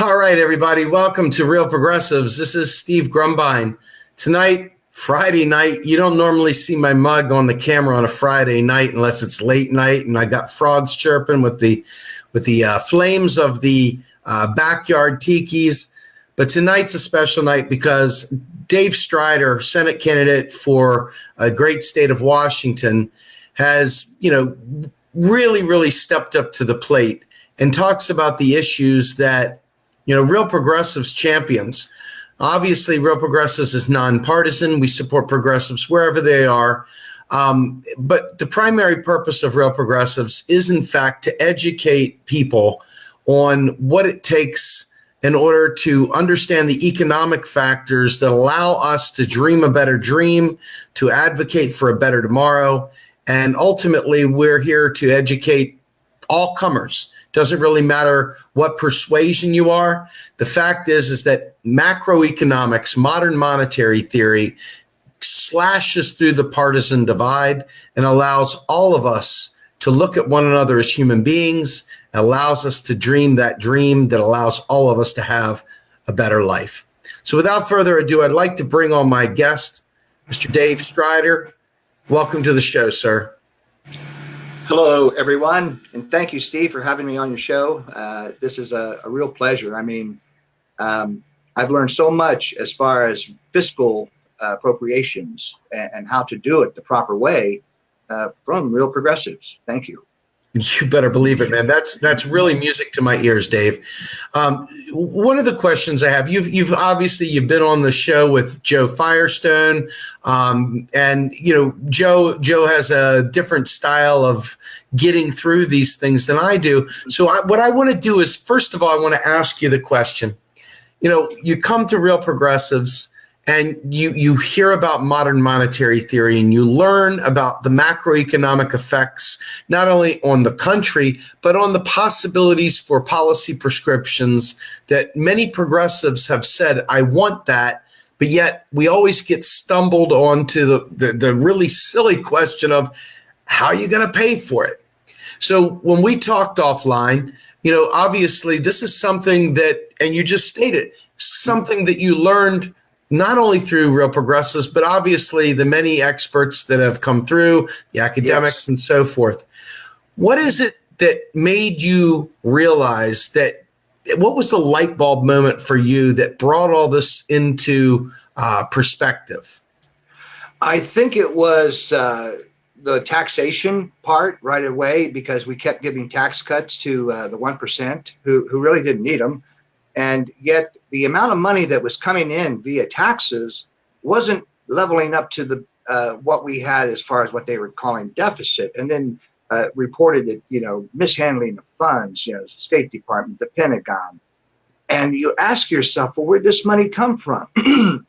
All right, everybody, welcome to Real Progressives. This is Steve Grumbine. Tonight, Friday night, you don't normally see my mug on the camera on a Friday night unless it's late night, and I got frogs chirping with the flames of the backyard tikis. But tonight's a special night because Dave Strider, Senate candidate for a great state of Washington, has, really stepped up to the plate and talks about the issues that Real Progressives champions. Obviously, Real Progressives is nonpartisan. We support progressives wherever they are. But the primary purpose of Real Progressives is, in fact, to educate people on what it takes in order to understand the economic factors that allow us to dream a better dream, to advocate for a better tomorrow. And ultimately, we're here to educate all comers. Doesn't really matter what persuasion you are. The fact is that macroeconomics, modern monetary theory, slashes through the partisan divide and allows all of us to look at one another as human beings, allows us to dream that dream that allows all of us to have a better life. So without further ado, I'd like to bring on my guest, Mr. Dave Strider. Welcome to the show, sir. Hello, everyone, and thank you, Steve, for having me on your show. This is a real pleasure. I've learned so much as far as fiscal appropriations and how to do it the proper way from Real Progressives. Thank you. You better believe it, man. That's really music to my ears, Dave. One of the questions I have, you've obviously been on the show with Joe Firestone, and Joe has a different style of getting through these things than I do. So what I want to do is, first of all, I want to ask you the question. You come to Real Progressives and you hear about modern monetary theory and you learn about the macroeconomic effects, not only on the country, but on the possibilities for policy prescriptions that many progressives have said, I want that, but yet we always get stumbled onto the really silly question of how are you going to pay for it? So when we talked offline, obviously this is something that, and you just stated, something that you learned not only through Real Progressives, but obviously the many experts that have come through, the academics, yes, and so forth. What is it that made you realize that, what was the light bulb moment for you that brought all this into perspective? I think it was the taxation part right away, because we kept giving tax cuts to the 1% who really didn't need them. And yet the amount of money that was coming in via taxes wasn't leveling up to the what we had as far as what they were calling deficit. And then reported that, mishandling of funds, the State Department, the Pentagon. And you ask yourself, well, where'd this money come from?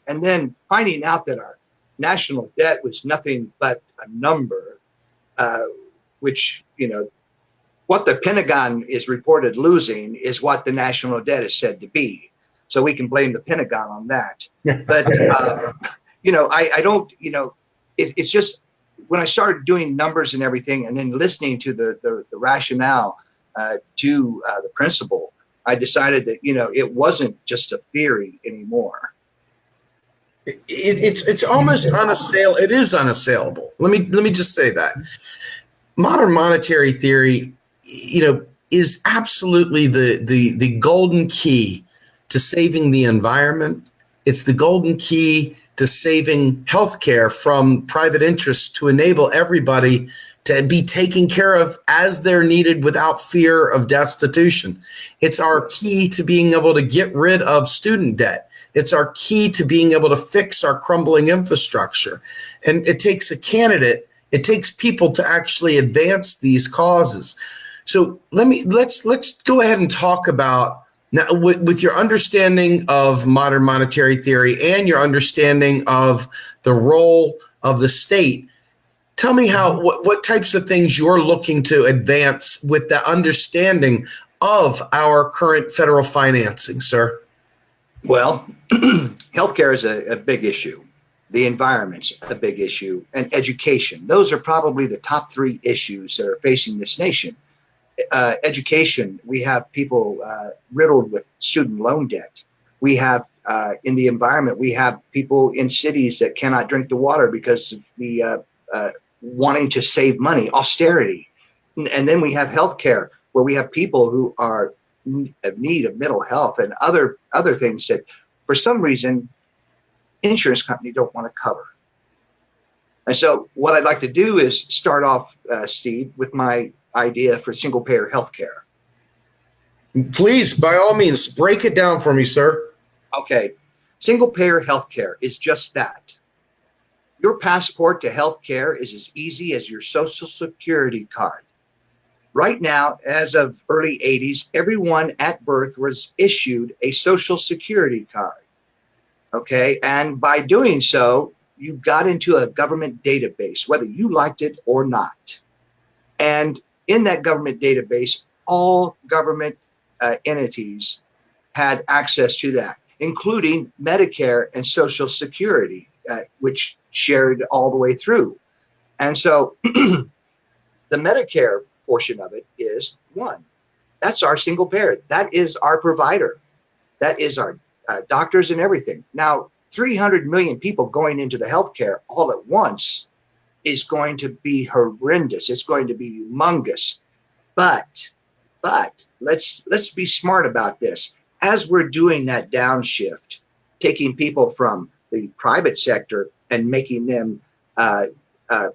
And then finding out that our national debt was nothing but a number, which, what the Pentagon is reported losing is what the national debt is said to be. So we can blame the Pentagon on that. But, I don't, it's just when I started doing numbers and everything and then listening to the rationale to the principle, I decided that, it wasn't just a theory anymore. It's almost unassailable. It is unassailable. Let me just say that. Modern monetary theory, is absolutely the golden key to saving the environment. It's the golden key to saving healthcare from private interests to enable everybody to be taken care of as they're needed without fear of destitution. It's our key to being able to get rid of student debt. It's our key to being able to fix our crumbling infrastructure. And it takes a candidate, it takes people to actually advance these causes. So let's go ahead and talk about now with your understanding of modern monetary theory and your understanding of the role of the state. Tell me what types of things you're looking to advance with the understanding of our current federal financing, sir. Well, healthcare is a big issue. The environment's a big issue, and education. Those are probably the top three issues that are facing this nation. education. We have people riddled with student loan debt. We have in the environment, we have people in cities that cannot drink the water because of the wanting to save money, austerity. And then we have healthcare, where we have people who are in need of mental health and other things that, for some reason, insurance companies don't want to cover. And so what I'd like to do is start off, Steve, with my idea for single-payer healthcare. Please, by all means, break it down for me, sir. Okay. Single-payer healthcare is just that. Your passport to healthcare is as easy as your Social Security card. Right now, as of early 80s, everyone at birth was issued a Social Security card. Okay. And by doing so, you got into a government database, whether you liked it or not. And in that government database, all government entities had access to that, including Medicare and Social Security, which shared all the way through. And so the Medicare portion of it is one. That's our single payer. That is our provider. That is our doctors and everything. Now, 300 million people going into the healthcare all at once is going to be horrendous. It's going to be humongous. But let's be smart about this. As we're doing that downshift, taking people from the private sector and making them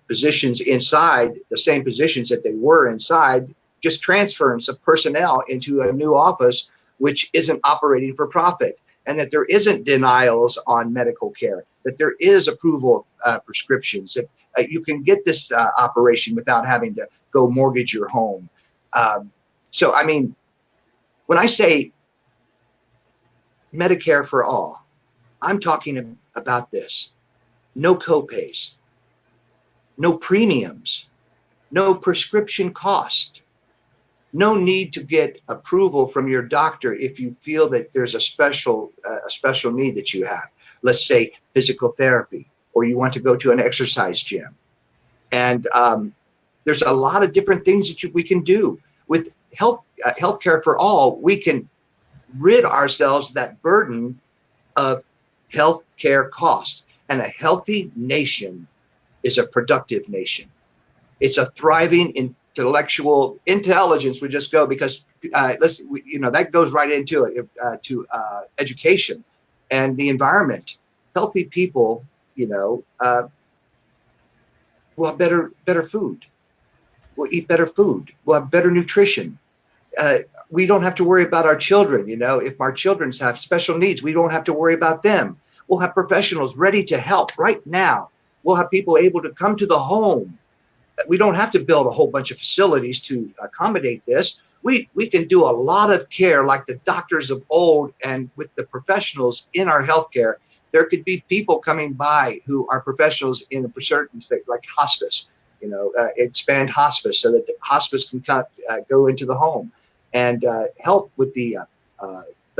positions inside the same positions that they were inside, just transferring some personnel into a new office which isn't operating for profit, and that there isn't denials on medical care, that there is approval of prescriptions, that you can get this operation without having to go mortgage your home. So, I mean, when I say Medicare for all, I'm talking about this. No copays, no premiums, no prescription cost, no need to get approval from your doctor if you feel that there's a special need that you have. Let's say physical therapy, or you want to go to an exercise gym. And there's a lot of different things that we can do. With healthcare for all, we can rid ourselves of that burden of healthcare cost. And a healthy nation is a productive nation. It's a thriving intellectual intelligence would just go, because that goes right into it, to education and the environment. Healthy people, will have better food. We'll eat better food. We'll have better nutrition. We don't have to worry about our children. If our children have special needs, we don't have to worry about them. We'll have professionals ready to help right now. We'll have people able to come to the home. We don't have to build a whole bunch of facilities to accommodate this. We can do a lot of care like the doctors of old, and with the professionals in our healthcare. There could be people coming by who are professionals in a certain thing, like hospice, expand hospice so that the hospice can go into the home and help with the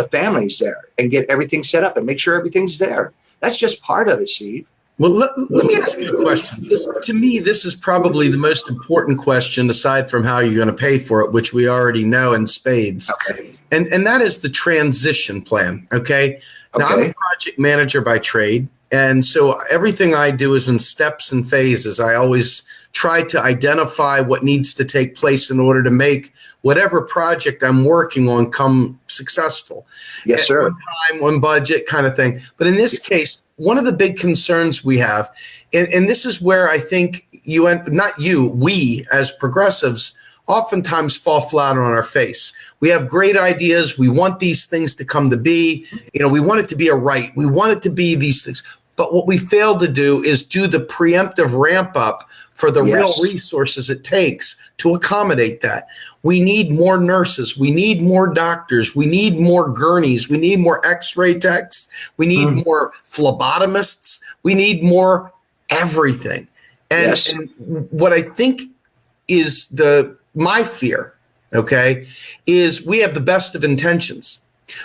families there and get everything set up and make sure everything's there. That's just part of it, Steve. Well, let me ask you a question. To me, this is probably the most important question, aside from how you're going to pay for it, which we already know in spades. Okay. And that is the transition plan. Okay. Now, I'm a project manager by trade. And so everything I do is in steps and phases. I always try to identify what needs to take place in order to make whatever project I'm working on come successful. Yes, sir. One time, one budget kind of thing. But in this case, one of the big concerns we have, and this is where I think we as progressives oftentimes fall flat on our face. We have great ideas. We want these things to come to be. We want it to be a right. We want it to be these things. But what we fail to do is do the preemptive ramp up for the real resources it takes to accommodate that. We need more nurses. We need more doctors. We need more gurneys. We need more x-ray techs. We need more phlebotomists. We need more everything. And what I think is my fear, is we have the best of intentions.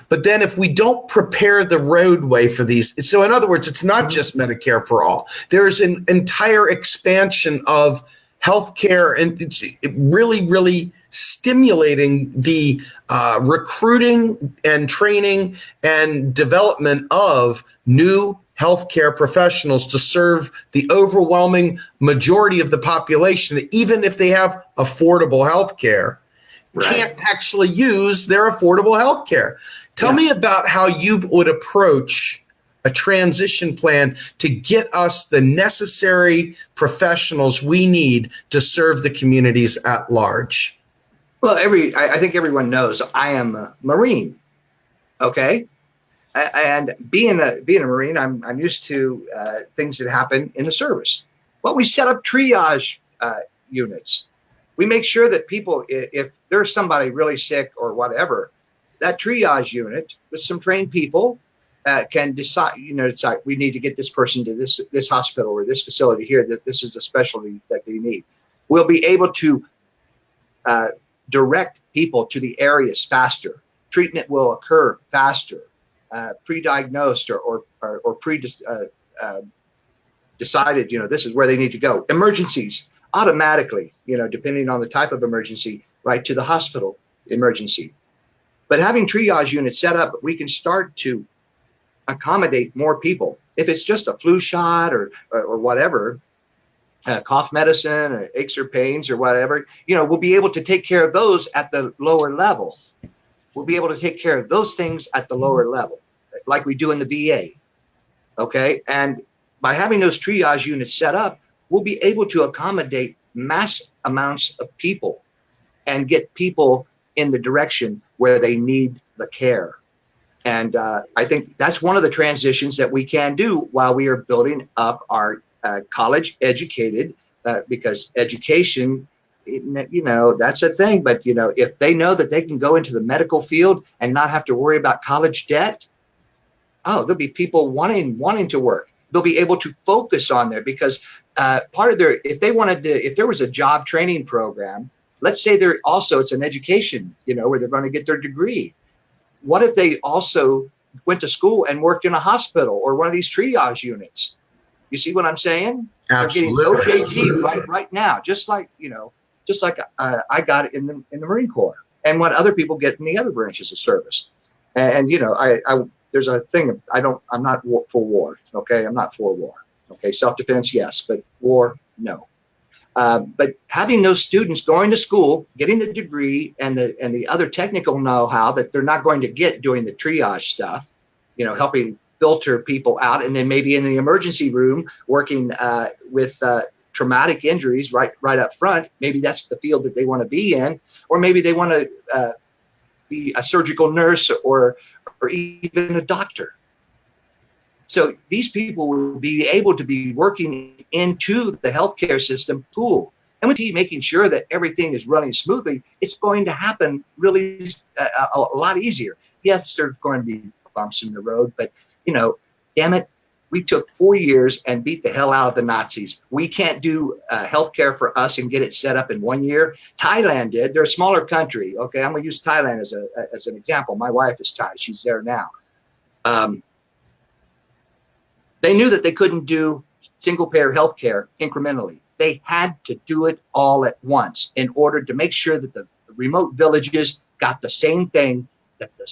But then if we don't prepare the roadway for these, so in other words, it's not just Medicare for all. There is an entire expansion of healthcare, and it's really, really stimulating the recruiting and training and development of new healthcare professionals to serve the overwhelming majority of the population that, even if they have affordable healthcare, can't actually use their affordable healthcare. Tell me about how you would approach a transition plan to get us the necessary professionals we need to serve the communities at large. Well, I think everyone knows I am a Marine. Okay. And being a Marine, I'm used to things that happen in the service. Well, we set up triage units. We make sure that people, if there's somebody really sick or whatever, that triage unit with some trained people can decide. It's like, we need to get this person to this hospital or this facility here. That this is a specialty that they need. We'll be able to direct people to the areas faster. Treatment will occur faster. Pre-diagnosed or decided, this is where they need to go. Emergencies, automatically, depending on the type of emergency, right to the hospital emergency. But having triage units set up, we can start to accommodate more people. If it's just a flu shot or whatever, cough medicine or aches or pains or whatever, we'll be able to take care of those at the lower level. We'll be able to take care of those things at the lower level, like we do in the VA. Okay. And by having those triage units set up, we'll be able to accommodate mass amounts of people and get people in the direction where they need the care. And I think that's one of the transitions that we can do while we are building up our college educated, because education, that's a thing. But, if they know that they can go into the medical field and not have to worry about college debt, there'll be people wanting to work. They'll be able to focus on there, because part of their, if there was a job training program, let's say it's an education, where they're going to get their degree. What if they also went to school and worked in a hospital or one of these triage units? You see what I'm saying? Absolutely. They're getting OJT right now, just like I got it in the Marine Corps, and what other people get in the other branches of service. And there's a thing, I'm not for war. Okay, I'm not for war. Okay, self-defense, yes, but war, no. But having those students going to school, getting the degree and the other technical know-how that they're not going to get doing the triage stuff, helping filter people out, and then maybe in the emergency room working with traumatic injuries right up front. Maybe that's the field that they want to be in, or maybe they want to be a surgical nurse or even a doctor. So these people will be able to be working into the healthcare system pool. And with making sure that everything is running smoothly, it's going to happen really a lot easier. Yes, there's going to be bumps in the road, but, damn it, we took 4 years and beat the hell out of the Nazis. We can't do healthcare for us and get it set up in 1 year. Thailand did. They're a smaller country. Okay, I'm going to use Thailand as an example. My wife is Thai. She's there now. They knew that they couldn't do single-payer healthcare incrementally. They had to do it all at once in order to make sure that the remote villages got the same thing that the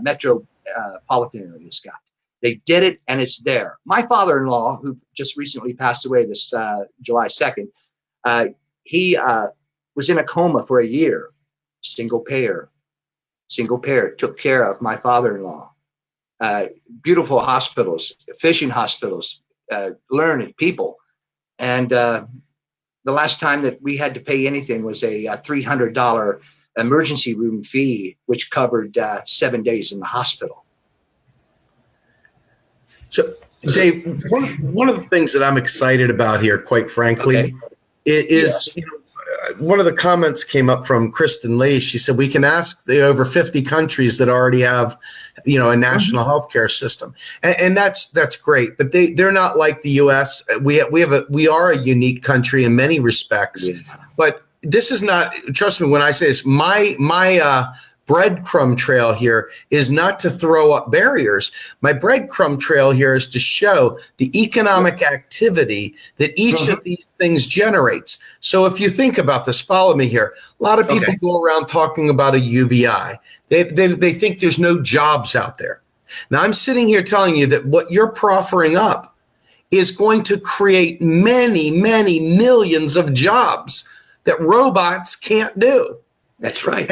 metropolitan areas got. They did it, and it's there. My father-in-law, who just recently passed away this July 2nd, he was in a coma for a year. Single payer took care of my father-in-law. Beautiful hospitals, fishing hospitals, learned people. And the last time that we had to pay anything was a $300 emergency room fee, which covered 7 days in the hospital. So, Dave, one of the things that I'm excited about here, quite frankly, is one of the comments came up from Kristen Lee. She said we can ask the over 50 countries that already have, a national healthcare system, and that's great. But they're not like the U.S. We are a unique country in many respects. Yeah. But this is not. Trust me when I say this. My breadcrumb trail here is not to throw up barriers. My breadcrumb trail here is to show the economic activity that each of these things generates. So if you think about this, follow me here. A lot of people go around talking about a UBI. They think there's no jobs out there. Now, I'm sitting here telling you that what you're proffering up is going to create many, many millions of jobs that robots can't do. That's right.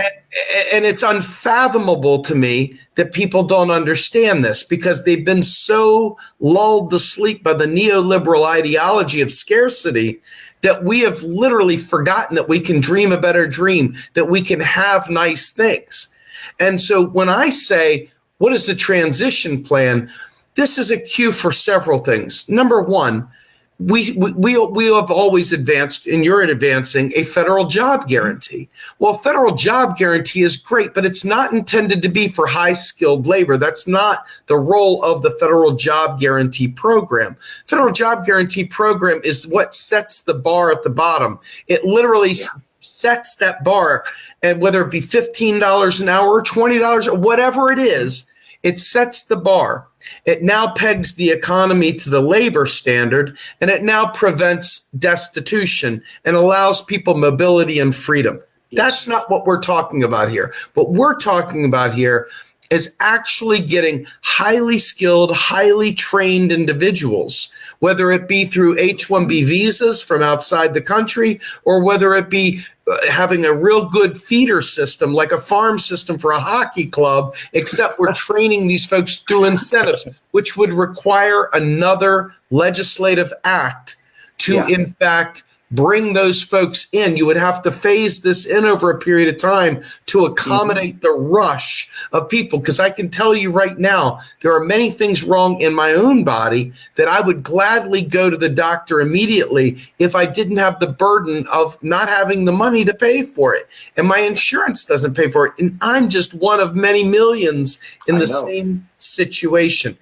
And it's unfathomable to me that people don't understand this, because they've been so lulled to sleep by the neoliberal ideology of scarcity that we have literally forgotten that we can dream a better dream, that we can have nice things. And so when I say, what is the transition plan? This is a cue for several things. Number one, we have always advanced, and you're advancing, a federal job guarantee. Well, federal job guarantee is great, but it's not intended to be for high-skilled labor. That's not the role of the federal job guarantee program. Federal job guarantee program is what sets the bar at the bottom. It literally sets that bar, and whether it be $15 an hour or $20 or whatever it is, it sets the bar. It now pegs the economy to the labor standard, and it now prevents destitution and allows people mobility and freedom. Yes. That's not what we're talking about here. What we're talking about here is actually getting highly skilled, highly trained individuals, whether it be through H-1B visas from outside the country, or whether it be having a real good feeder system, like a farm system for a hockey club, except we're training these folks through incentives, which would require another legislative act to, in fact, bring those folks in. You would have to phase this in over a period of time to accommodate the rush of people. Because I can tell you right now, there are many things wrong in my own body that I would gladly go to the doctor immediately if I didn't have the burden of not having the money to pay for it. And my insurance doesn't pay for it. And I'm just one of many millions in the same situation.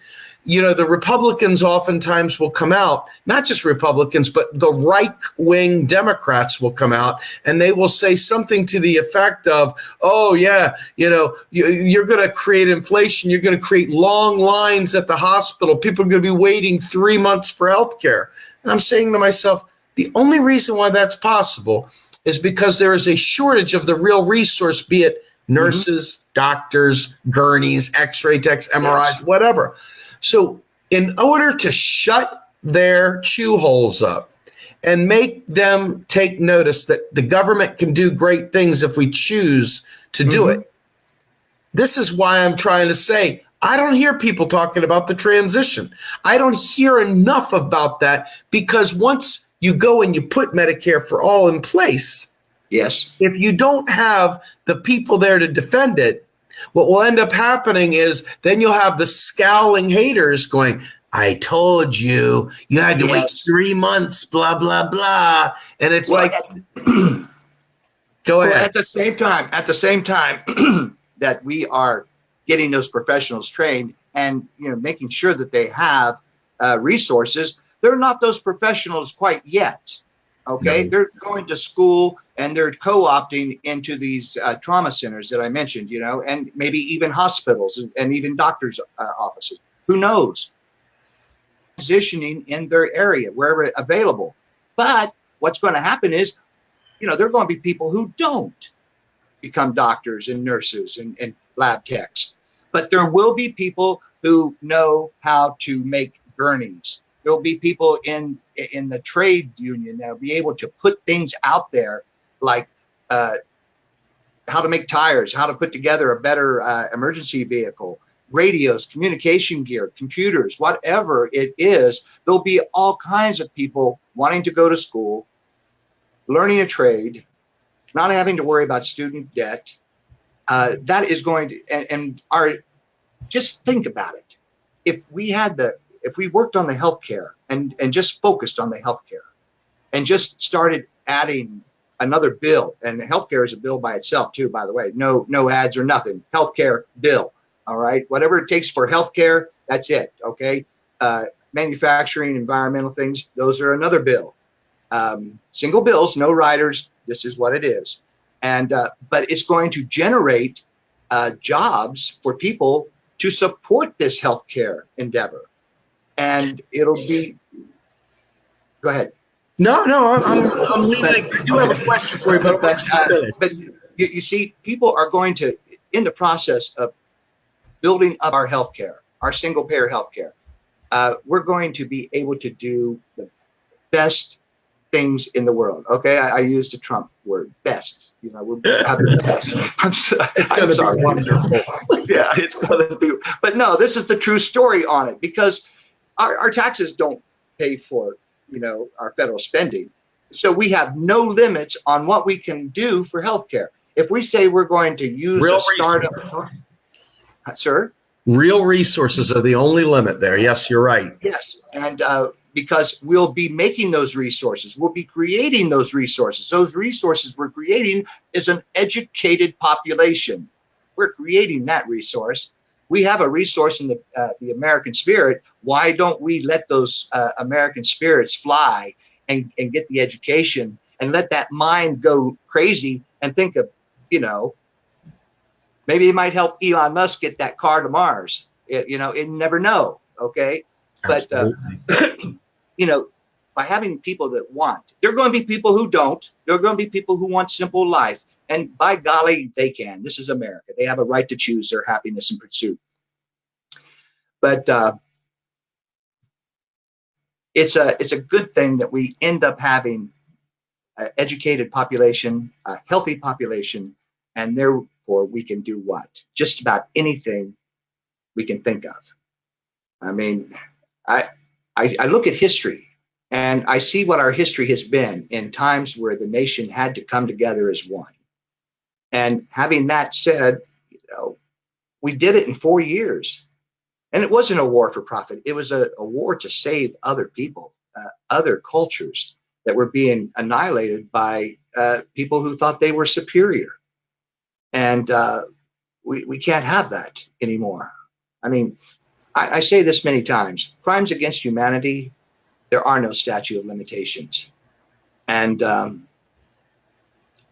You know, the Republicans oftentimes will come out, not just Republicans, but the right-wing Democrats will come out, and they will say something to the effect of, oh, yeah, you know, you're going to create inflation. You're going to create long lines at the hospital. People are going to be waiting 3 months for health care. And I'm saying to myself, the only reason why that's possible is because there is a shortage of the real resource, be it nurses, doctors, gurneys, x-ray techs, MRIs, whatever. So in order to shut their chew holes up and make them take notice that the government can do great things if we choose to do it, this is why I'm trying to say, I don't hear people talking about the transition. I don't hear enough about that, because once you go and you put Medicare for all in place, if you don't have the people there to defend it, what will end up happening is then you'll have the scowling haters going, I told you, you had to wait 3 months, blah, blah, blah. And it's go ahead. At the same time that we are getting those professionals trained and, you know, making sure that they have resources, they're not those professionals quite yet. Okay, they're going to school and they're co-opting into these trauma centers that I mentioned, you know, and maybe even hospitals and even doctors' offices. Who knows? Positioning in their area wherever available. But what's going to happen is, you know, there are going to be people who don't become doctors and nurses and lab techs. But there will be people who know how to make gurneys. There'll be people in the trade union that'll be able to put things out there like how to make tires, how to put together a better emergency vehicle, radios, communication gear, computers, whatever it is. There'll be all kinds of people wanting to go to school, learning a trade, not having to worry about student debt. That is going to, just think about it. If we worked on the healthcare and just focused on the healthcare and just started adding another bill, and healthcare is a bill by itself too, by the way, no ads or nothing, healthcare bill. All right. Whatever it takes for healthcare, that's it. Okay. Manufacturing, environmental things, those are another bill. Single bills, no riders. This is what it is. And, but it's going to generate jobs for people to support this healthcare endeavor. And it'll be, go ahead. No, I'm leaving. I do have a question for you, but you see, people are going to, in the process of building up our healthcare, our single payer healthcare, we're going to be able to do the best things in the world. Okay, I used a Trump word, best. You know, we're having the best. I'm sorry. Wonderful. Yeah, it's going to be. But no, this is the true story on it, because our taxes don't pay for, you know, our federal spending. So we have no limits on what we can do for healthcare. If we say we're going to use a startup, sir? Real resources are the only limit there. Yes, you're right. Yes, and because we'll be making those resources, we'll be creating those resources. Those resources we're creating is an educated population. We're creating that resource. We have a resource in the American spirit. Why don't we let those American spirits fly and get the education and let that mind go crazy and think of, you know, maybe it might help Elon Musk get that car to Mars. You know, you never know. Okay. But, you know, by having people that want, there are going to be people who don't. There are going to be people who want simple life. And by golly, they can. This is America. They have a right to choose their happiness and pursuit. But it's a good thing that we end up having an educated population, a healthy population, and therefore we can do what? Just about anything we can think of. I mean, I look at history and I see what our history has been in times where the nation had to come together as one. And having that said, you know, we did it in 4 years. And it wasn't a war for profit. It was a war to save other people, other cultures that were being annihilated by people who thought they were superior. And we can't have that anymore. I mean, I say this many times, crimes against humanity, there are no statute of limitations. And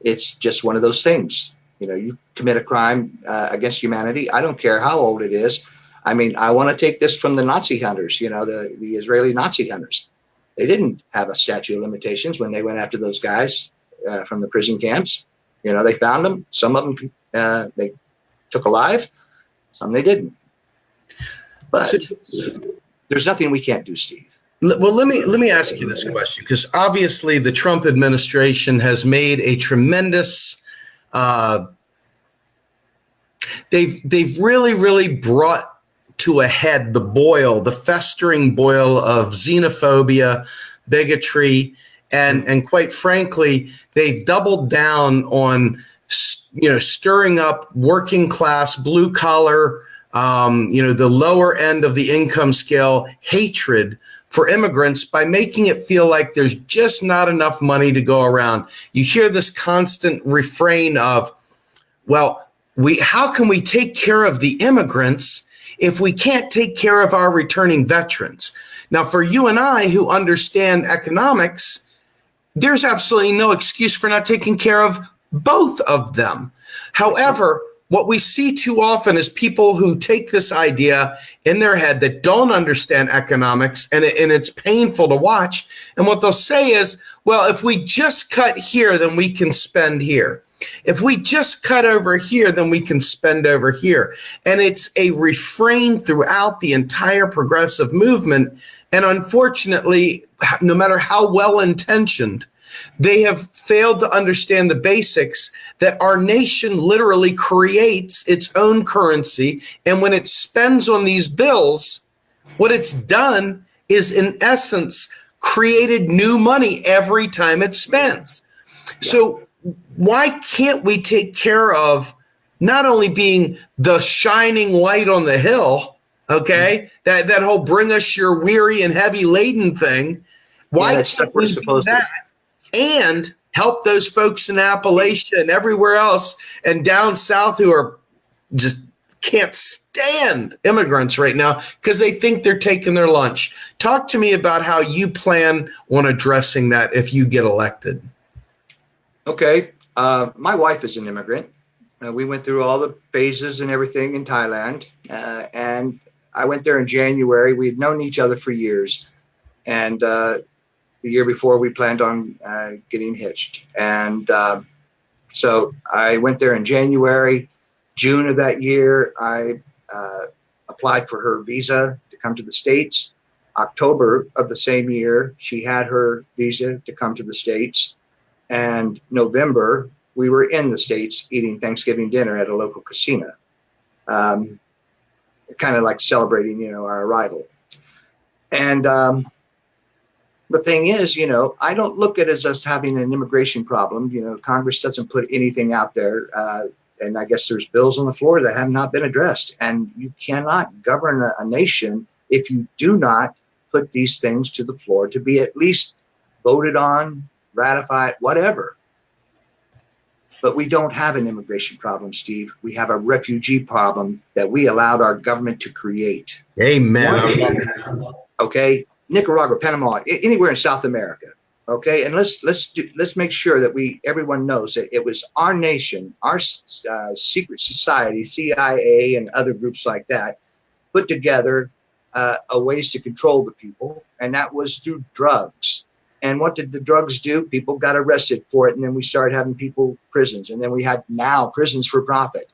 it's just one of those things. You know, you commit a crime against humanity, I don't care how old it is. I mean, I want to take this from the Nazi hunters, you know, the Israeli Nazi hunters. They didn't have a statute of limitations when they went after those guys from the prison camps. You know, they found them. Some of them they took alive. Some they didn't. But there's nothing we can't do, Steve. Well, let me ask you this question, because obviously the Trump administration has made a tremendous. They've really brought to a head the festering boil of xenophobia, bigotry, and quite frankly, they've doubled down on, you know, stirring up working class, blue collar, you know, the lower end of the income scale hatred for immigrants by making it feel like there's just not enough money to go around. You hear this constant refrain of, well, how can we take care of the immigrants if we can't take care of our returning veterans? Now, for you and I who understand economics, there's absolutely no excuse for not taking care of both of them. However, what we see too often is people who take this idea in their head that don't understand economics, and it's painful to watch. And what they'll say is, well, if we just cut here, then we can spend here. If we just cut over here, then we can spend over here. And it's a refrain throughout the entire progressive movement. And unfortunately, no matter how well-intentioned, they have failed to understand the basics that our nation literally creates its own currency. And when it spends on these bills, what it's done is, in essence, created new money every time it spends. Yeah. So why can't we take care of not only being the shining light on the hill, okay, that whole bring us your weary and heavy laden thing? Why can't we do that and help those folks in Appalachia and everywhere else and down south who are just can't stand immigrants right now because they think they're taking their lunch? Talk to me about how you plan on addressing that if you get elected. Okay. My wife is an immigrant, We went through all the phases and everything in Thailand, and I went there in January. We had known each other for years, and the year before we planned on getting hitched. And so I went there in January. June of that year, I applied for her visa to come to the States. October of the same year, she had her visa to come to the States. And November, we were in the States eating Thanksgiving dinner at a local casino, kind of like celebrating, our arrival. And the thing is, I don't look at it as us having an immigration problem. Congress doesn't put anything out there. And I guess there's bills on the floor that have not been addressed. And you cannot govern a nation if you do not put these things to the floor to be at least voted on, ratified, whatever. But we don't have an immigration problem, Steve. We have a refugee problem that we allowed our government to create. Amen. Okay, Nicaragua, Panama, anywhere in South America. Okay, and let's make sure that everyone knows that it was our nation, our secret society, CIA, and other groups like that, put together a ways to control the people, and that was through drugs. And what did the drugs do? People got arrested for it, and then we started having people prisons, and then we had now prisons for profit.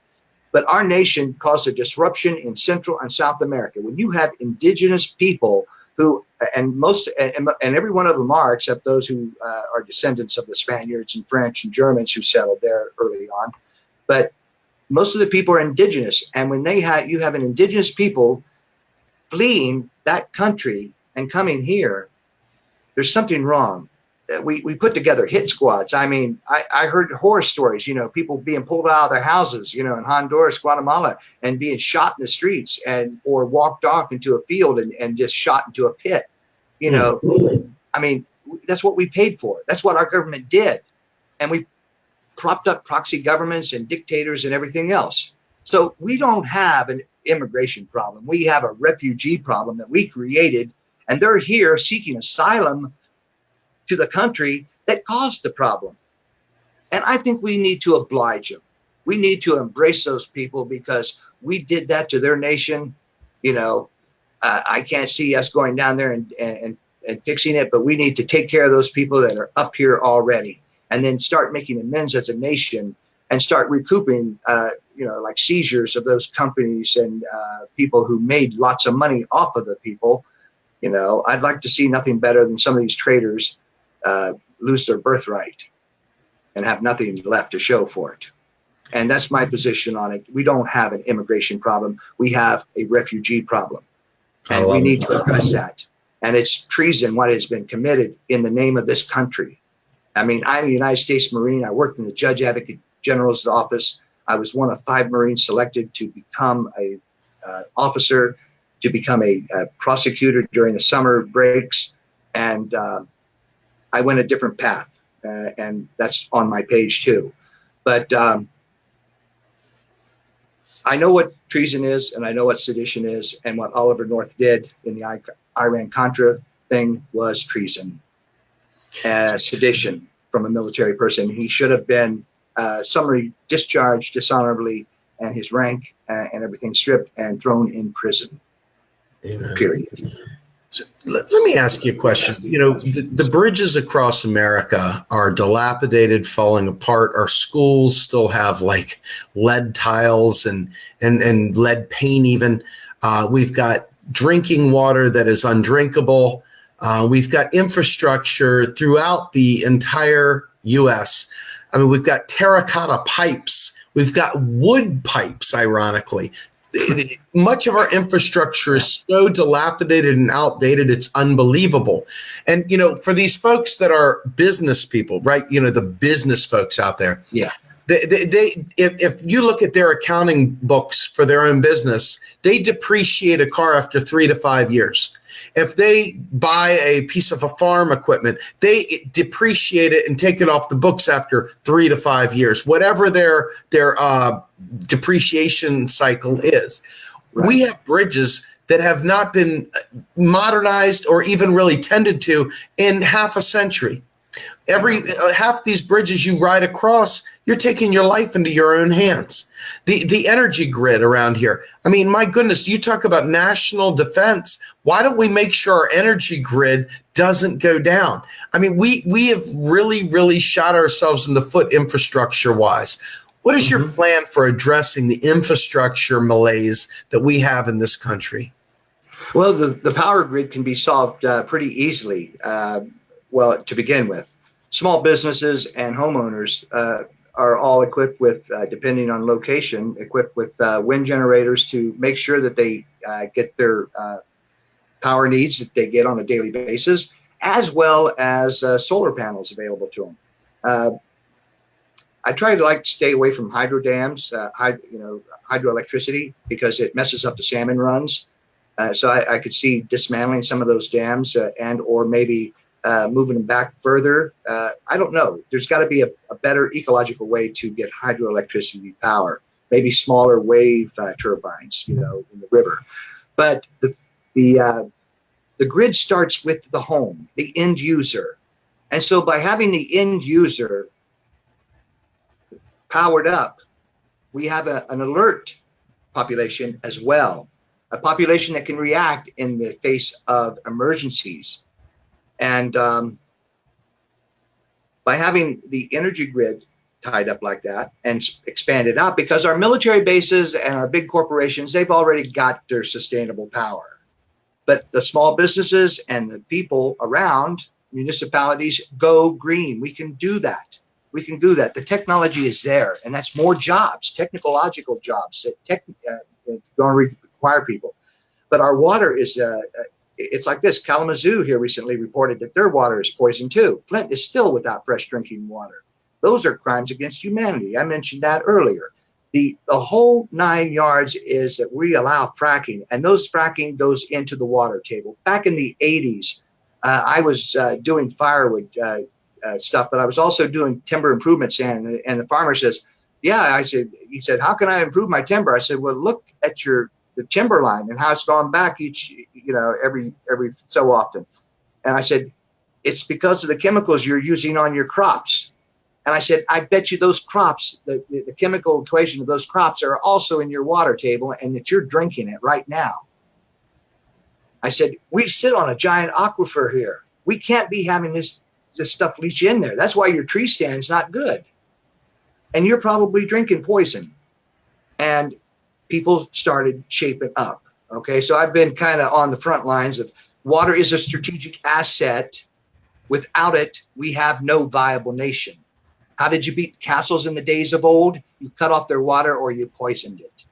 But our nation caused a disruption in Central and South America. When you have indigenous people who, and every one of them are, except those who are descendants of the Spaniards and French and Germans who settled there early on, but most of the people are indigenous. And when you have an indigenous people fleeing that country and coming here, there's something wrong. We put together hit squads. I mean, I heard horror stories, people being pulled out of their houses, in Honduras, Guatemala, and being shot in the streets or walked off into a field and just shot into a pit. I mean, that's what we paid for. That's what our government did. And we propped up proxy governments and dictators and everything else. So we don't have an immigration problem. We have a refugee problem that we created, and they're here seeking asylum to the country that caused the problem. And I think we need to oblige them. We need to embrace those people because we did that to their nation. I can't see us going down there and fixing it, but we need to take care of those people that are up here already and then start making amends as a nation and start recouping, like seizures of those companies and people who made lots of money off of the people. I'd like to see nothing better than some of these traders lose their birthright and have nothing left to show for it. And that's my position on it. We don't have an immigration problem. We have a refugee problem. And we need to address that. And it's treason what has been committed in the name of this country. I mean, I'm a United States Marine. I worked in the Judge Advocate General's office. I was one of 5 Marines selected to become a officer, to become a prosecutor during the summer breaks. And I went a different path, and that's on my page too. But I know what treason is, and I know what sedition is, and what Oliver North did in the Iran-Contra thing was treason, sedition from a military person. He should have been summarily discharged dishonorably, and his rank and everything stripped and thrown in prison. Amen. Period. So let me ask you a question. The bridges across America are dilapidated, falling apart. Our schools still have like lead tiles and lead paint even. We've got drinking water that is undrinkable. We've got infrastructure throughout the entire U.S. I mean, we've got terracotta pipes. We've got wood pipes, ironically. Much of our infrastructure is so dilapidated and outdated, it's unbelievable. And, for these folks that are business people, right? The business folks out there. Yeah. If you look at their accounting books for their own business, they depreciate a car after 3 to 5 years. If they buy a piece of a farm equipment, they depreciate it and take it off the books after 3 to 5 years, whatever their depreciation cycle is. Right. We have bridges that have not been modernized or even really tended to in half a century. half these bridges you ride across, you're taking your life into your own hands. The energy grid around here. I mean, my goodness, you talk about national defense. Why don't we make sure our energy grid doesn't go down? I mean, we have really shot ourselves in the foot infrastructure wise. What is your plan for addressing the infrastructure malaise that we have in this country? Well, the power grid can be solved pretty easily. Well, to begin with, small businesses and homeowners are all equipped with, depending on location, equipped with wind generators to make sure that they get their power needs that they get on a daily basis, as well as solar panels available to them. I try to stay away from hydro dams, hydroelectricity, because it messes up the salmon runs. So I could see dismantling some of those dams or maybe moving them back further. I don't know. There's got to be a better ecological way to get hydroelectricity power, maybe smaller wave turbines, in the river. But the grid starts with the home, the end user. And so by having the end user powered up, we have an alert population as well, a population that can react in the face of emergencies. And by having the energy grid tied up like that and expanded out, because our military bases and our big corporations, they've already got their sustainable power. But the small businesses and the people around municipalities go green. We can do that. We can do that. The technology is there, and that's more jobs, technological jobs that going to require people. But our water is, it's like this. Kalamazoo here recently reported that their water is poisoned too. Flint is still without fresh drinking water. Those are crimes against humanity. I mentioned that earlier. The whole 9 yards is that we allow fracking, and those fracking goes into the water table. Back in the 80s, I was doing firewood stuff, but I was also doing timber improvement sand. And the farmer says, yeah, he said, how can I improve my timber? I said, well, look at the timber line and how it's gone back every so often. And I said, it's because of the chemicals you're using on your crops. And I said, I bet you those crops, the chemical equation of those crops are also in your water table and that you're drinking it right now. I said, we sit on a giant aquifer here. We can't be having this stuff leach in there. That's why your tree stand's not good. And you're probably drinking poison. And people started shaping up. Okay, so I've been kind of on the front lines of water is a strategic asset. Without it, we have no viable nation. How did you beat castles in the days of old? You cut off their water or you poisoned it.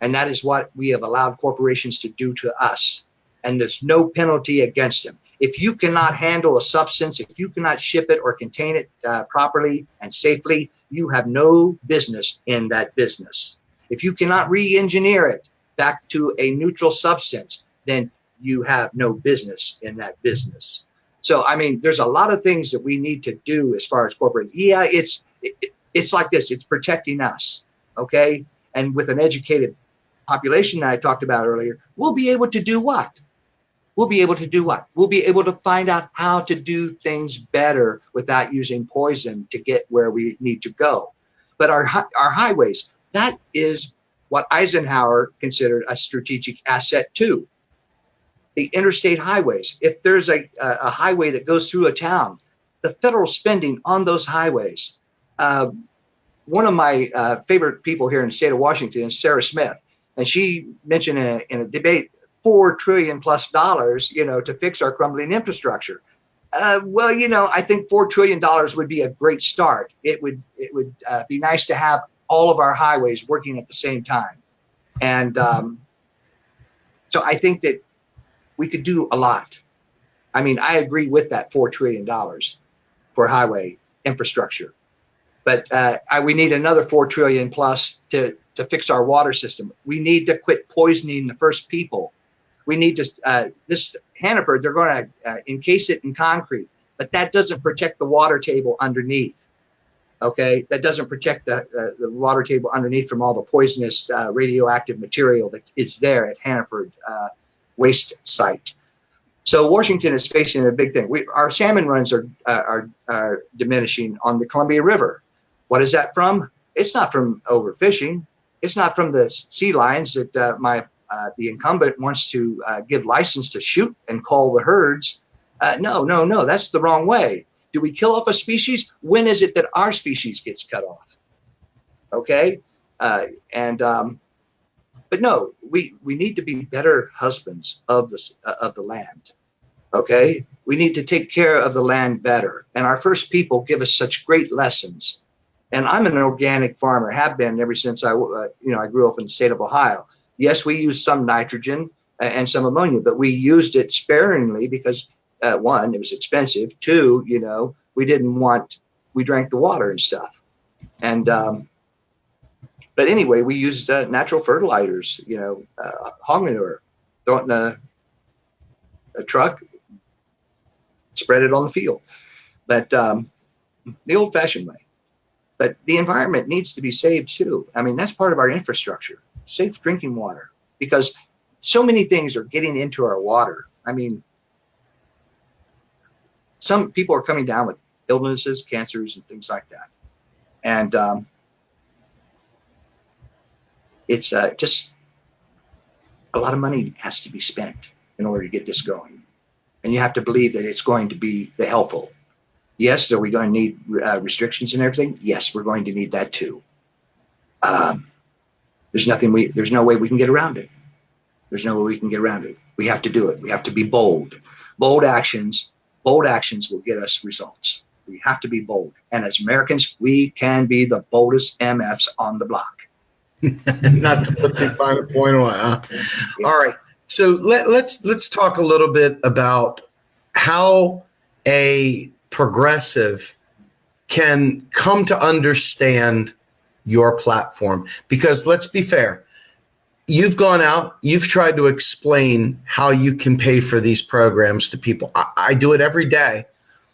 And that is what we have allowed corporations to do to us. And there's no penalty against them. If you cannot handle a substance, if you cannot ship it or contain it properly and safely, you have no business in that business. If you cannot re-engineer it back to a neutral substance, then you have no business in that business. So, I mean, there's a lot of things that we need to do as far as corporate. Yeah, it's like this. It's protecting us, okay? And with an educated population that I talked about earlier, we'll be able to do what? We'll be able to do what? We'll be able to find out how to do things better without using poison to get where we need to go. But our highways, that is what Eisenhower considered a strategic asset too. The interstate highways. If there's a highway that goes through a town, the federal spending on those highways. One of my favorite people here in the state of Washington is Sarah Smith, and she mentioned in a debate $4 trillion plus to fix our crumbling infrastructure. I think $4 trillion would be a great start. It would be nice to have all of our highways working at the same time, and so I think that we could do a lot. I mean, I agree with that $4 trillion for highway infrastructure, but we need another $4 trillion plus to fix our water system. We need to quit poisoning the first people. We need to, this Hannaford, they're going to encase it in concrete, but that doesn't protect the water table underneath. Okay, that doesn't protect the water table underneath from all the poisonous radioactive material that is there at Hannaford waste site. So Washington is facing a big thing. Our salmon runs are diminishing on the Columbia River. What is that from? It's not from overfishing. It's not from the sea lions that the incumbent wants to give license to shoot and call the herds. No, that's the wrong way. Do we kill off a species? When is it that our species gets cut off? Okay, but no, we need to be better husbands of the land. Okay, we need to take care of the land better. And our first people give us such great lessons. And I'm an organic farmer, have been ever since I grew up in the state of Ohio. Yes, we use some nitrogen and some ammonia, but we used it sparingly because one, it was expensive. Two, we drank the water and stuff. And but anyway, we used natural fertilizers, hog manure, throw it in a truck, spread it on the field, but the old-fashioned way. But the environment needs to be saved too. I mean, that's part of our infrastructure, safe drinking water, because so many things are getting into our water. I mean, some people are coming down with illnesses, cancers, and things like that. And it's just a lot of money has to be spent in order to get this going. And you have to believe that it's going to be helpful. Yes, are we going to need restrictions and everything? Yes, we're going to need that too. There's no way we can get around it. There's no way we can get around it. We have to do it. We have to be bold. Bold actions will get us results. We have to be bold. And as Americans, we can be the boldest MFs on the block. Not to put too fine a point on it, huh? Yeah. All right. So let's talk a little bit about how a progressive can come to understand your platform. Because let's be fair, you've gone out, you've tried to explain how you can pay for these programs to people. I do it every day.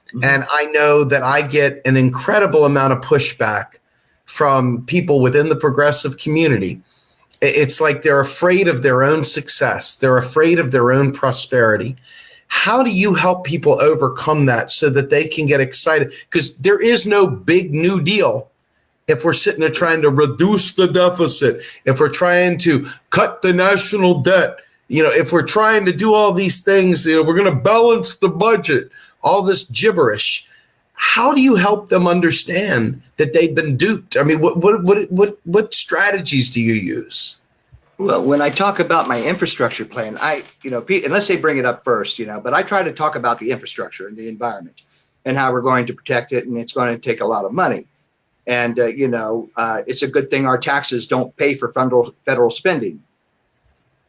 Mm-hmm. And I know that I get an incredible amount of pushback from people within the progressive community. It's like they're afraid of their own success. They're afraid of their own prosperity. How do you help people overcome that so that they can get excited? Because there is no big new deal if we're sitting there trying to reduce the deficit, if we're trying to cut the national debt, if we're trying to do all these things, we're going to balance the budget, all this gibberish. How do you help them understand that they've been duped? I mean, what strategies do you use? Well, when I talk about my infrastructure plan, unless they bring it up first, but I try to talk about the infrastructure and the environment and how we're going to protect it, and it's going to take a lot of money. And it's a good thing our taxes don't pay for federal spending.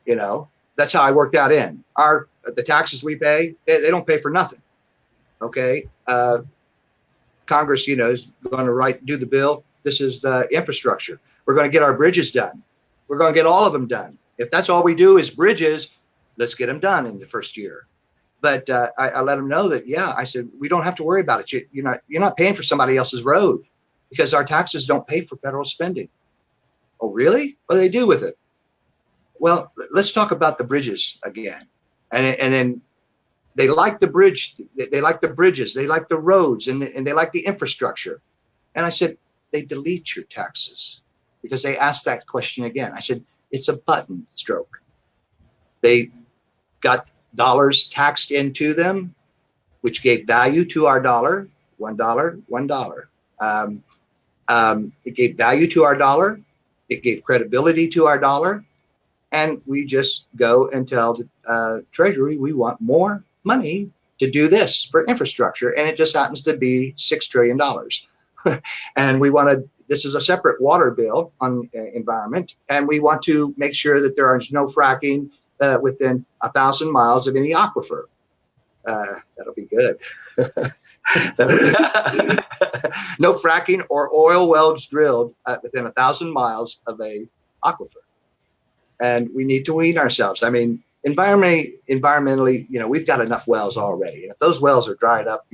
That's how I work that in. The taxes we pay, they don't pay for nothing. Okay. Congress, is going to do the bill. This is the infrastructure. We're going to get our bridges done. We're going to get all of them done. If that's all we do is bridges, let's get them done in the first year. But I let them know that, I said, we don't have to worry about it. You're not paying for somebody else's road because our taxes don't pay for federal spending. Oh, really? What do they do with it? Well, let's talk about the bridges again. And then they like the bridge. They like the bridges. They like the roads, and they like the infrastructure. And I said, they delete your taxes because they asked that question again. I said, it's a button stroke. They got dollars taxed into them, which gave value to our dollar. $1. It gave value to our dollar. It gave credibility to our dollar. And we just go and tell the Treasury we want more money to do this for infrastructure, and it just happens to be $6 trillion. And this is a separate water bill on environment, and we want to make sure that there is no fracking within 1,000 miles of any aquifer. That'll be good. No fracking or oil wells drilled within 1,000 miles of a aquifer. And we need to wean ourselves. I mean, environmentally, we've got enough wells already. And if those wells are dried up,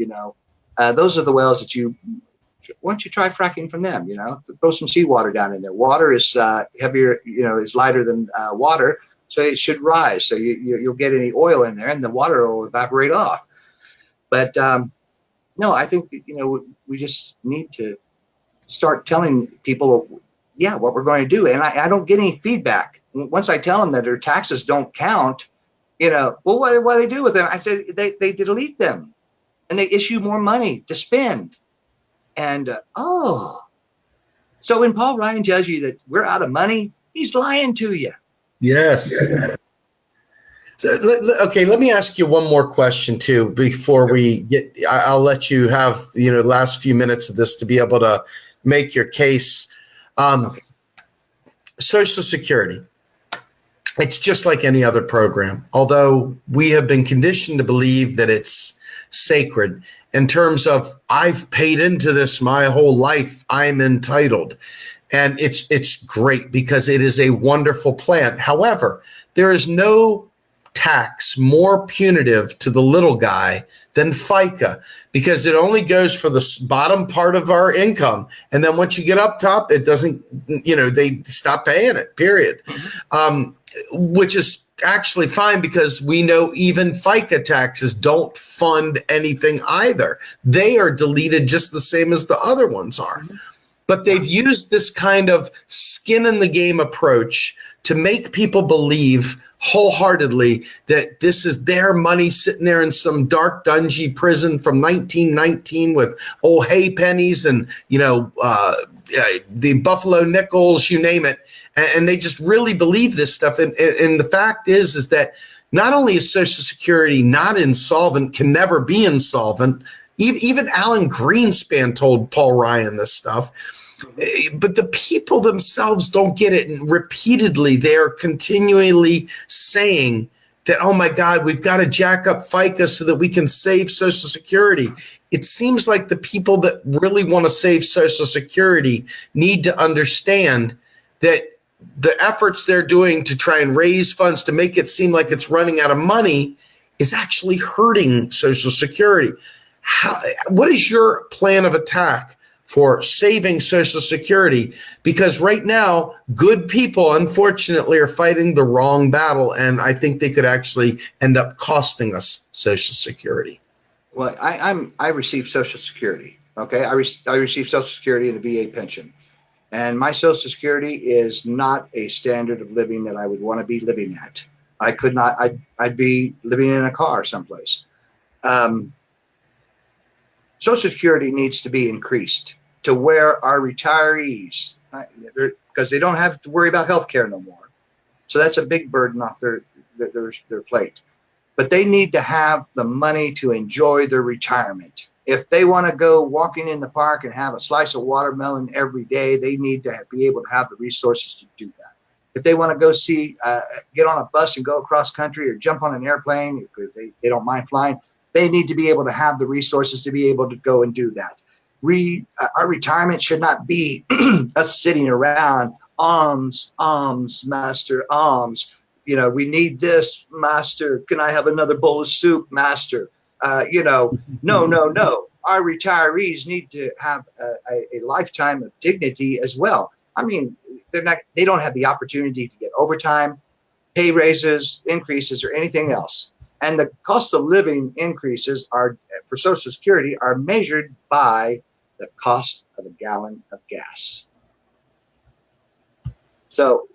those are the wells that why don't you try fracking from them? Throw some seawater down in there. Water is heavier, is lighter than water. So it should rise. So you'll get any oil in there, and the water will evaporate off. But no, I think that, we just need to start telling people, yeah, what we're going to do. And I don't get any feedback. Once I tell them that their taxes don't count, well, what do they do with them? I said, they delete them and they issue more money to spend. And, so when Paul Ryan tells you that we're out of money, he's lying to you. Yes. Yeah. So, okay, let me ask you one more question too before we get. I'll let you have last few minutes of this to be able to make your case. Okay. Social Security, it's just like any other program, although we have been conditioned to believe that it's sacred in terms of I've paid into this my whole life, I'm entitled. And it's great because it is a wonderful plan. However, there is no tax more punitive to the little guy than FICA because it only goes for the bottom part of our income. And then once you get up top, it doesn't, they stop paying it, period. Which is actually fine because we know even FICA taxes don't fund anything either. They are deleted just the same as the other ones are. But they've used this kind of skin in the game approach to make people believe wholeheartedly that this is their money sitting there in some dark, dungy prison from 1919 with old hay pennies and, the Buffalo nickels, you name it. And they just really believe this stuff. And the fact is that not only is Social Security not insolvent, can never be insolvent. Even Alan Greenspan told Paul Ryan this stuff. But the people themselves don't get it. And repeatedly, they are continually saying that, oh, my God, we've got to jack up FICA so that we can save Social Security. It seems like the people that really want to save Social Security need to understand that the efforts they're doing to try and raise funds to make it seem like it's running out of money is actually hurting Social Security. What is your plan of attack for saving Social Security? Because right now, good people, unfortunately, are fighting the wrong battle, and I think they could actually end up costing us Social Security. Well, I receive Social Security. Okay, I receive Social Security and a VA pension, and my Social Security is not a standard of living that I would want to be living at. I could not. I'd be living in a car someplace. Social Security needs to be increased to where our retirees, because they don't have to worry about health care no more. So that's a big burden off their plate. But they need to have the money to enjoy their retirement. If they want to go walking in the park and have a slice of watermelon every day, they need to be able to have the resources to do that. If they want to go get on a bus and go across country or jump on an airplane, because they don't mind flying, they need to be able to have the resources to be able to go and do that. Our retirement should not be us sitting around, alms, master, alms. We need this, master. Can I have another bowl of soup, master? No. Our retirees need to have a lifetime of dignity as well. I mean, they don't have the opportunity to get overtime, pay raises, increases, or anything else. And the cost of living increases for Social Security are measured by the cost of a gallon of gas. So,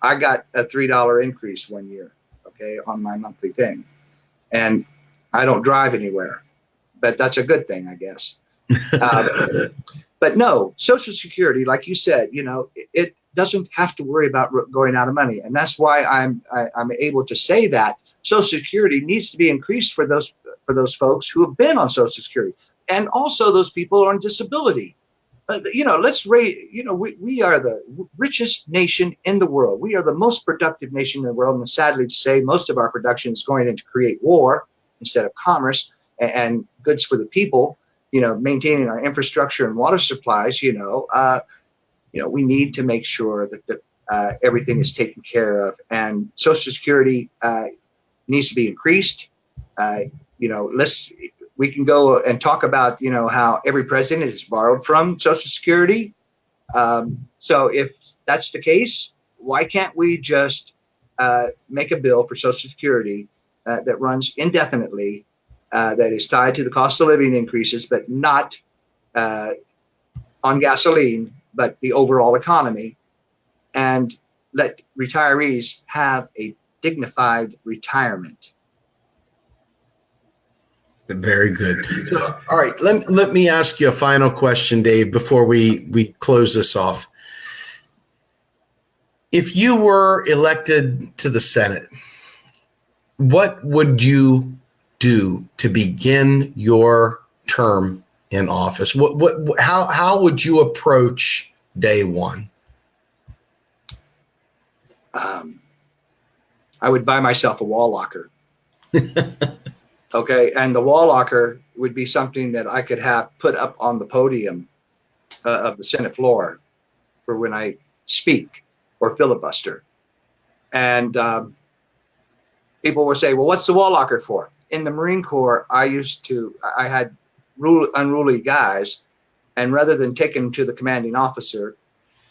I got a $3 increase one year, okay, on my monthly thing. And I don't drive anywhere, but that's a good thing, I guess. But no, Social Security, like you said, it doesn't have to worry about going out of money. And that's why I'm able to say that Social Security needs to be increased for those folks who have been on Social Security, and also those people on disability. Let's rate. We are the richest nation in the world. We are the most productive nation in the world, and sadly to say, most of our production is going in to create war instead of commerce and goods for the people. Maintaining our infrastructure and water supplies. We need to make sure that everything is taken care of, and Social Security needs to be increased. We can go and talk about, how every president is borrowed from Social Security. So if that's the case, why can't we just make a bill for Social Security that runs indefinitely, that is tied to the cost of living increases, but not on gasoline, but the overall economy, and let retirees have a dignified retirement. Very good. So, all right, let me ask you a final question, Dave, before we close this off. If you were elected to the Senate, what would you do to begin your term in office? How would you approach day one? I would buy myself a wall locker. Okay, and the wall locker would be something that I could have put up on the podium of the Senate floor for when I speak or filibuster. And people will say, well, what's the wall locker for? In the Marine Corps, I had unruly guys, and rather than take them to the commanding officer,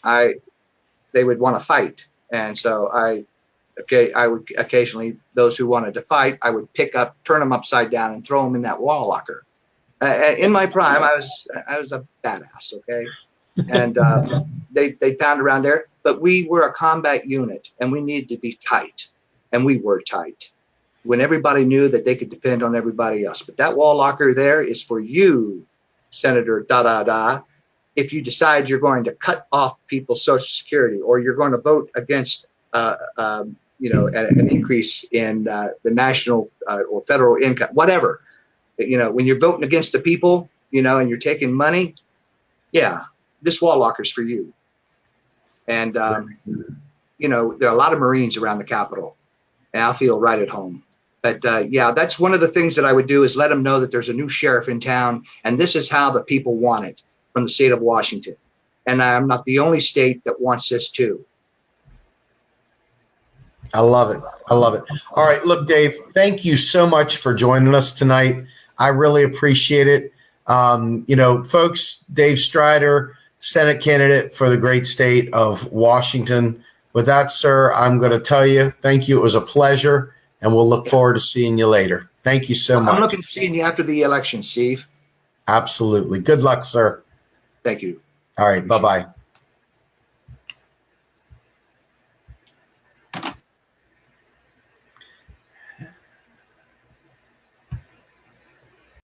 they would want to fight. And so I would occasionally, those who wanted to fight, I would pick up, turn them upside down, and throw them in that wall locker. In my prime, I was a badass, okay? And they pound around there, but we were a combat unit, and we needed to be tight, and we were tight when everybody knew that they could depend on everybody else. But that wall locker there is for you, Senator if you decide you're going to cut off people's Social Security, or you're going to vote against an increase in the national or federal income, whatever. When you're voting against the people, and you're taking money, yeah, this wall locker's for you. And there are a lot of Marines around the Capitol, and I'll feel right at home. But that's one of the things that I would do, is let them know that there's a new sheriff in town, and this is how the people want it from the state of Washington. And I'm not the only state that wants this too. I love it. I love it. All right. Look, Dave, thank you so much for joining us tonight. I really appreciate it. Folks, Dave Strider, Senate candidate for the great state of Washington. With that, sir, I'm going to tell you, thank you. It was a pleasure, and we'll look forward to seeing you later. Thank you so much. I'm looking to seeing you after the election, Steve. Absolutely. Good luck, sir. Thank you. All right. Bye-bye.